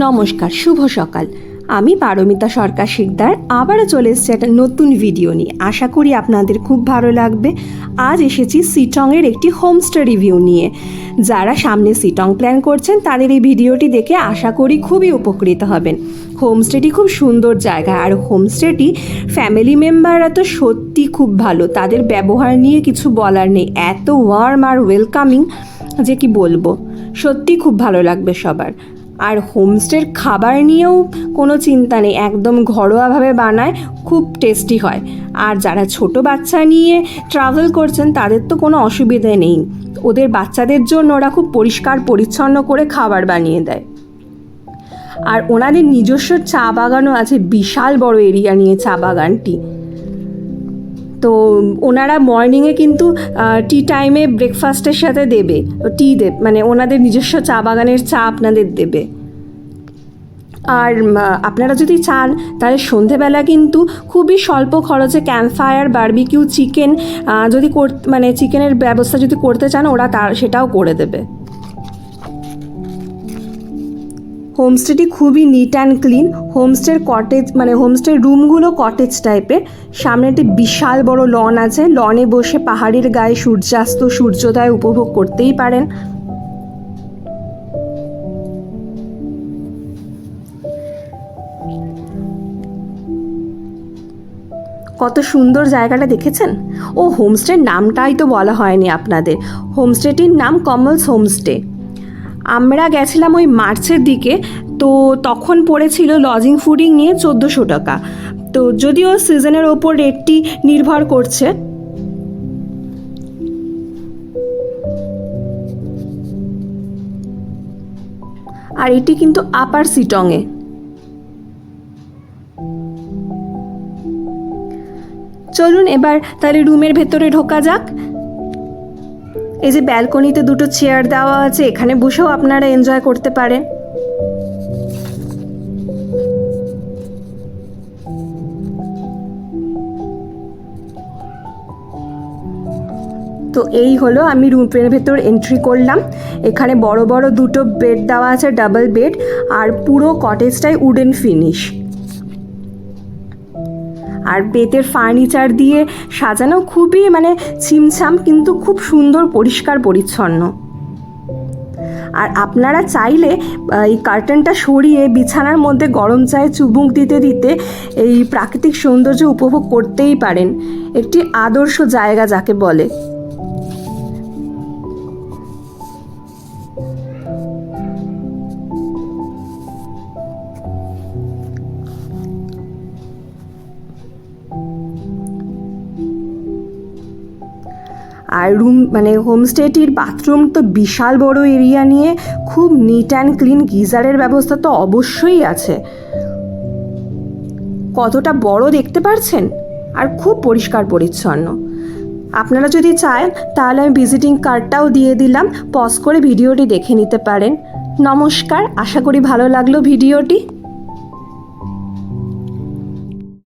নমস্কার, শুভ সকাল। আমি পারমিতা সরকার শিকদার আবারও চলে এসেছি একটা নতুন ভিডিও নিয়ে। আশা করি আপনাদের খুব ভালো লাগবে। আজ এসেছি সিটংয়ের একটি হোমস্টে রিভিউ নিয়ে। যারা সামনে সিটং প্ল্যান করছেন তাদের এই ভিডিওটি দেখে আশা করি খুবই উপকৃত হবেন। হোমস্টেটি খুব সুন্দর জায়গা, আর হোমস্টেটি ফ্যামিলি মেম্বাররা তো সত্যি খুব ভালো। তাদের ব্যবহার নিয়ে কিছু বলার নেই, এত ওয়ার্ম আর ওয়েলকামিং যে কি বলবো, সত্যি খুব ভালো লাগবে সবার। আর হোমস্টের খাবার নিয়েও কোনো চিন্তা নেই, একদম ঘরোয়াভাবে বানায়, খুব টেস্টি হয়। আর যারা ছোট বাচ্চা নিয়ে ট্রাভেল করছেন তাদের তো কোনো অসুবিধে নেই, ওদের বাচ্চাদের জন্য ওরা খুব পরিষ্কার পরিচ্ছন্ন করে খাবার বানিয়ে দেয়। আর ওনাদের নিজস্ব চা বাগানও আছে, বিশাল বড় এরিয়া নিয়ে চা বাগানটি। তো ওনারা মর্নিংয়ে কিন্তু টি টাইমে ব্রেকফাস্টের সাথে দেবে, টি দেবে, মানে ওনাদের নিজস্ব চা বাগানের চা আপনাদের দেবে। আর আপনারা যদি চান তাহলে সন্ধেবেলা কিন্তু খুবই স্বল্প খরচে ক্যাম্পফায়ার, বারবিকিউ, চিকেন যদি মানে চিকেনের ব্যবস্থা যদি করতে চান ওরা সেটাও করে দেবে। হোমস্টেটি খুবই নিট অ্যান্ড ক্লিন। হোমস্টের কটেজ মানে হোমস্টের রুমগুলো কটেজ টাইপের। সামনে একটি বিশাল বড় লন আছে, লনে বসে পাহাড়ের গায়ে সূর্যাস্ত সূর্যোদয় উপভোগ করতেই পারেন। কত সুন্দর জায়গাটা দেখেছেন? ও হোমস্টের নামটাই তো বলা হয়নি আপনাদের। হোমস্টেটির নাম কমলস হোমস্টে। আমরা গেছিলাম ওই মার্চের দিকে, তো তখন পড়েছিল লজিং ফুডিং নিয়ে 1400 টাকা। তো যদিও সিজনের ওপর রেটটি নির্ভর করছে। আর এটি কিন্তু আপার সিটংয়ে। চলুন এবার তাহলে রুমের ভেতরে ঢোকা যাক। এই যে ব্যালকনিতে দুটো চেয়ার দেওয়া আছে, এখানে বসেও আপনারা এনজয় করতে পারেন। তো এই হলো, আমি রুমের ভেতর এন্ট্রি করলাম। এখানে বড় বড় দুটো বেড দেওয়া আছে, ডাবল বেড। আর পুরো কটেজটাই উডেন ফিনিশ। আর বেতের ফার্নিচার দিয়ে সাজানো, খুবই মানে ছিমছাম কিন্তু খুব সুন্দর, পরিষ্কার পরিচ্ছন্ন। আর আপনারা চাইলে এই কার্টেনটা সরিয়ে বিছানার মধ্যে গরম চায়ে চুমুক দিতে দিতে এই প্রাকৃতিক সৌন্দর্য উপভোগ করতেই পারেন। একটি আদর্শ জায়গা যাকে বলে। আর রুম মানে হোমস্টেটির বাথরুম তো বিশাল বড় এরিয়া নিয়ে, খুব নিট অ্যান্ড ক্লিন। গিজারের ব্যবস্থা তো অবশ্যই আছে। কতটা বড় দেখতে পারছেন, আর খুব পরিষ্কার পরিচ্ছন্ন। আপনারা যদি চান তাহলে আমি ভিজিটিং কার্ডটাও দিয়ে দিলাম, পজ করে ভিডিওটি দেখে নিতে পারেন। নমস্কার, আশা করি ভালো লাগলো ভিডিওটি।